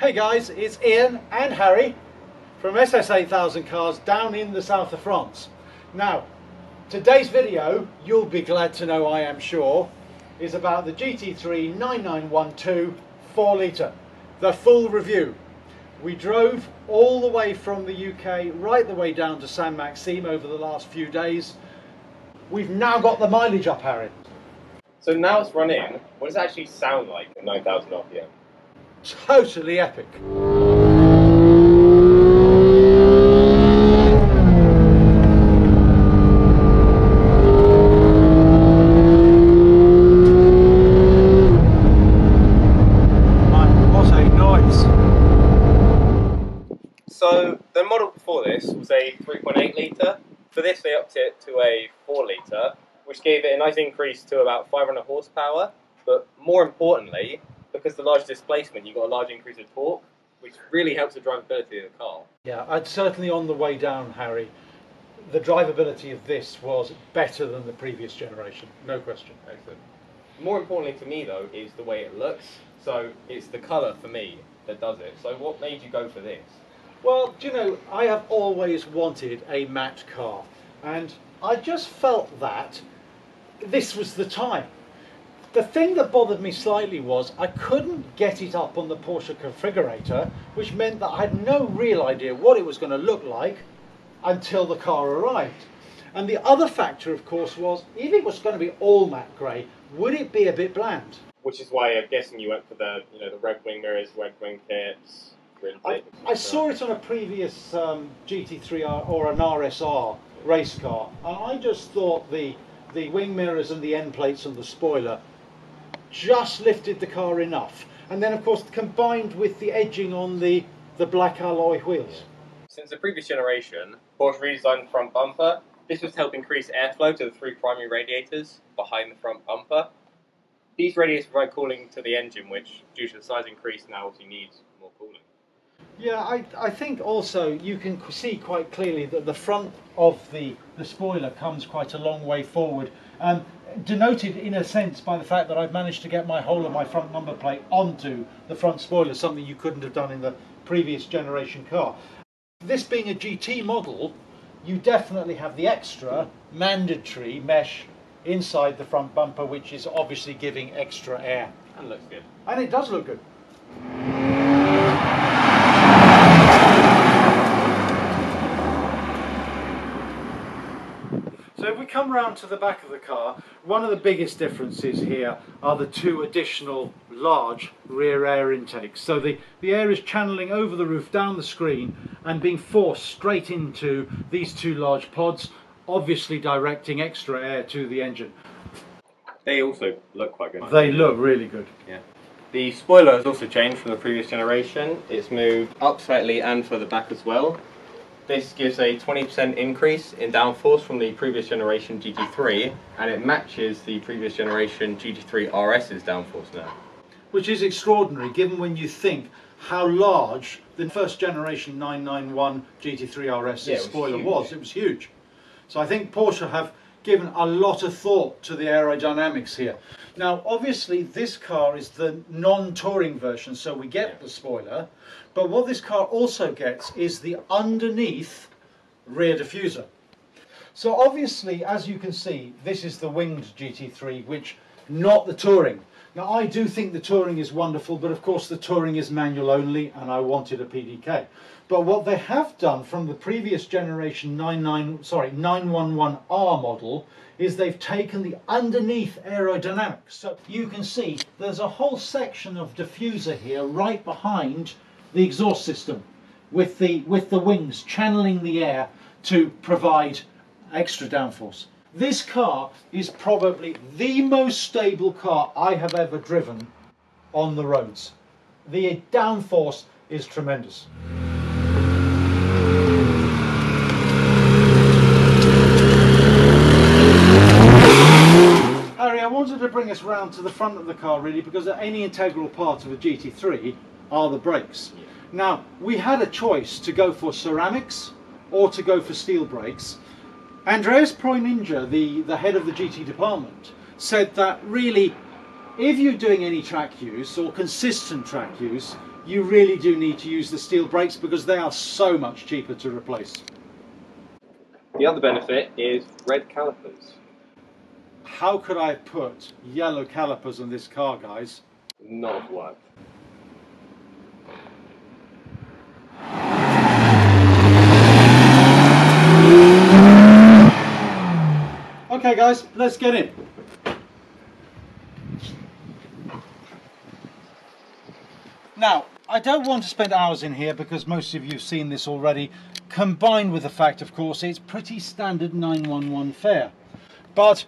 Hey guys, it's Ian and Harry from SS8000 Cars down in the south of France. Now, today's video, you'll be glad to know, I am sure, is about the GT3 9912 4 litre, the full review. We drove all the way from the UK right the way down to Saint Maxime over the last few days. We've now got the mileage up, Harry. So now it's run in, what does it actually sound like at 9,000 RPM? Totally epic. So the model before this was a 3.8 litre. For this they upped it to a 4 litre, which gave it a nice increase to about 500 horsepower. But more importantly, because the large displacement, you got a large increase of torque, which really helps the drivability of the car. Yeah, I'd certainly on the way down, Harry, the drivability of this was better than the previous generation, no question. Excellent. More importantly to me though is the way it looks. So it's the colour for me that does it. So what made you go for this? Well, do you know, I have always wanted a matte car, and I just felt that this was the time. The thing that bothered me slightly was I couldn't get it up on the Porsche configurator, which meant that I had no real idea what it was going to look like until the car arrived. And the other factor, of course, was if it was going to be all matte grey, would it be a bit bland? Which is why I'm guessing you went for the the red wing mirrors, red wing tips. I saw it on a previous GT3 or an RSR race car, and I just thought the wing mirrors and the end plates and the spoiler just lifted the car enough, and then of course combined with the edging on the black alloy wheels. Since the previous generation, Porsche redesigned the front bumper. This was to help increase airflow to the 3 primary radiators behind the front bumper. These radiators provide cooling to the engine, which due to the size increase now obviously needs more cooling. Yeah, I think also you can see quite clearly that the front of the spoiler comes quite a long way forward, denoted in a sense by the fact that I've managed to get my whole of my front number plate onto the front spoiler, something you couldn't have done in the previous generation car. This being a GT model, you definitely have the extra mandatory mesh inside the front bumper, which is obviously giving extra air. And looks good. And it does look good. So if we come round to the back of the car, one of the biggest differences here are the two additional large rear air intakes. So the air is channeling over the roof down the screen and being forced straight into these two large pods, obviously directing extra air to the engine. They also look quite good. They look really good. Yeah. The spoiler has also changed from the previous generation. It's moved up slightly and further back as well. This gives a 20% increase in downforce from the previous generation GT3, and it matches the previous generation GT3 RS's downforce now. Which is extraordinary given when you think how large the first generation 991 GT3 RS's spoiler was. It was huge. So I think Porsche have given a lot of thought to the aerodynamics here. Now obviously this car is the non-touring version, so we get the spoiler, but what this car also gets is the underneath rear diffuser. So obviously, as you can see, this is the winged GT3, which not the touring. Now I do think the touring is wonderful, but of course the touring is manual only and I wanted a PDK. But what they have done from the previous generation 911R model is they've taken the underneath aerodynamics. So you can see there's a whole section of diffuser here right behind the exhaust system with the wings channeling the air to provide extra downforce. This car is probably the most stable car I have ever driven on the roads. The downforce is tremendous. Harry, I wanted to bring us round to the front of the car really because any integral part of a GT3 are the brakes. Yeah. Now, we had a choice to go for ceramics or to go for steel brakes. Andreas Preuninger, the head of the GT department, said that really if you're doing any track use or consistent track use, you really do need to use the steel brakes because they are so much cheaper to replace. The other benefit is red calipers. How could I put yellow calipers on this car, guys? Not work. Okay guys, let's get in. Now, I don't want to spend hours in here because most of you have seen this already, combined with the fact, of course, it's pretty standard 911 fare. But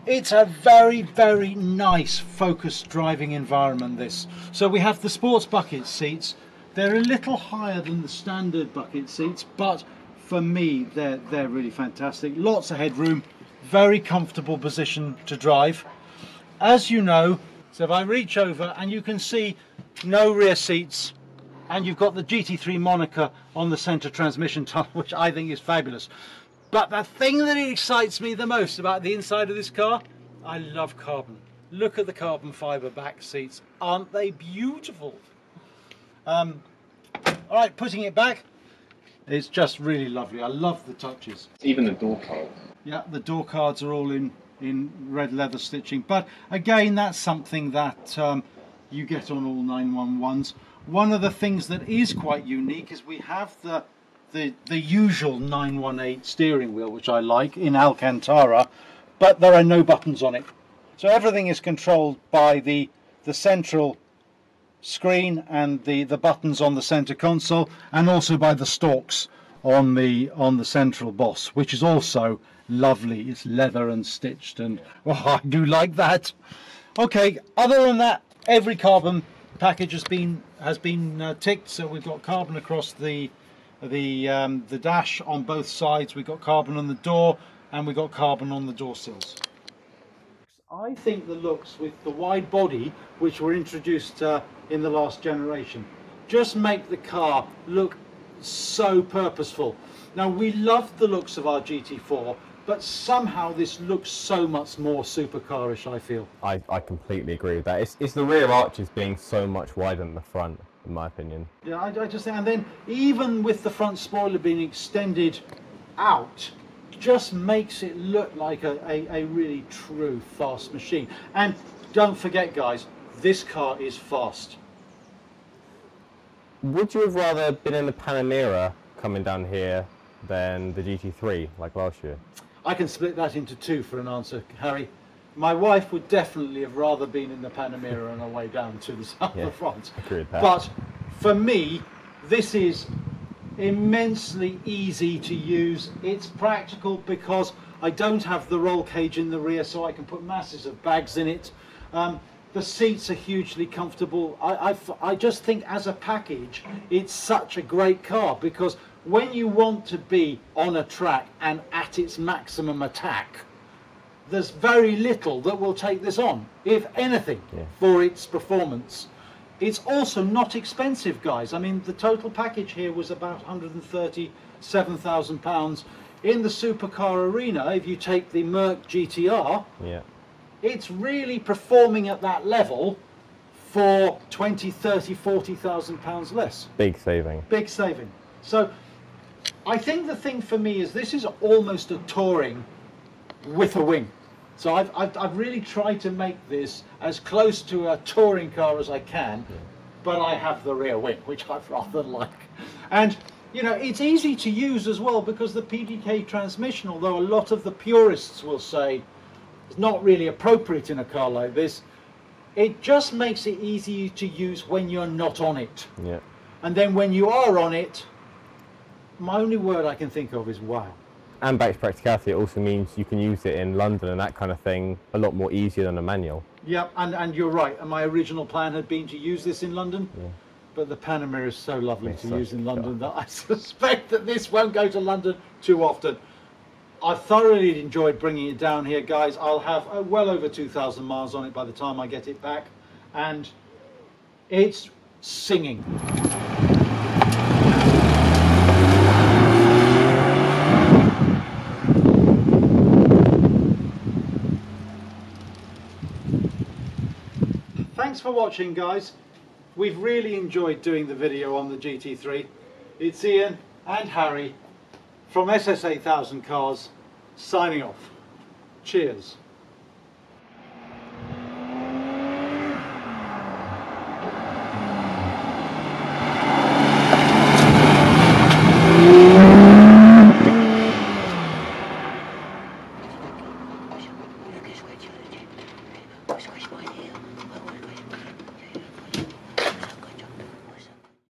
it's a very, very nice focused driving environment, this. So we have the sports bucket seats. They're a little higher than the standard bucket seats, but for me, they're really fantastic. Lots of headroom, very comfortable position to drive. As you know, so if I reach over and you can see no rear seats, and you've got the GT3 moniker on the centre transmission tunnel, which I think is fabulous. But the thing that excites me the most about the inside of this car, I love carbon. Look at the carbon fibre back seats. Aren't they beautiful? All right, putting it back, it's just really lovely. I love the touches. Even the door cards. Yeah, the door cards are all in red leather stitching. But again, that's something that you get on all 911s. One of the things that is quite unique is we have the usual 918 steering wheel, which I like, in Alcantara, but there are no buttons on it. So everything is controlled by the central screen and the buttons on the center console, and also by the stalks on the central boss, which is also lovely. It's leather and stitched, and I do like that. Okay, other than that, every carbon package has been ticked. So we've got carbon across the dash on both sides. We've got carbon on the door, and we've got carbon on the door sills. I think the looks with the wide body, which were introduced in the last generation, just make the car look so purposeful. Now, we love the looks of our GT4, but somehow this looks so much more supercarish, I feel. I completely agree with that. It's the rear arches being so much wider than the front, in my opinion. Yeah, I just think, and then even with the front spoiler being extended out, just makes it look like a really true fast machine. And don't forget, guys, this car is fast. Would you have rather been in the Panamera coming down here than the GT3 like last year? I can split that into two for an answer, Harry. My wife would definitely have rather been in the Panamera on her way down to the south of France. Agree with that. But for me, this is immensely easy to use. It's practical because I don't have the roll cage in the rear, so I can put masses of bags in it. The seats are hugely comfortable. I just think as a package, it's such a great car, because when you want to be on a track and at its maximum attack, there's very little that will take this on, if anything, for its performance. It's also not expensive, guys. I mean, the total package here was about £137,000. In the supercar arena, if you take the Merc GTR, it's really performing at that level for 20, 30, 40,000 pounds less. Big saving. Big saving. So I think the thing for me is this is almost a touring with a wing. So I've really tried to make this as close to a touring car as I can, but I have the rear wing, which I rather like. And you know, it's easy to use as well, because the PDK transmission, although a lot of the purists will say it's not really appropriate in a car like this, it just makes it easy to use when you're not on it. Yeah. And then when you are on it, my only word I can think of is wow. And back to practicality, it also means you can use it in London and that kind of thing a lot more easier than a manual. Yeah, and you're right. And my original plan had been to use this in London, but the Panamera is so lovely to use in London that I suspect that this won't go to London too often. I've thoroughly enjoyed bringing it down here, guys. I'll have well over 2,000 miles on it by the time I get it back, and it's singing. Thanks for watching, guys. we've really enjoyed doing the video on the GT3. It's Ian and Harry from SS8000 Cars signing off. Cheers.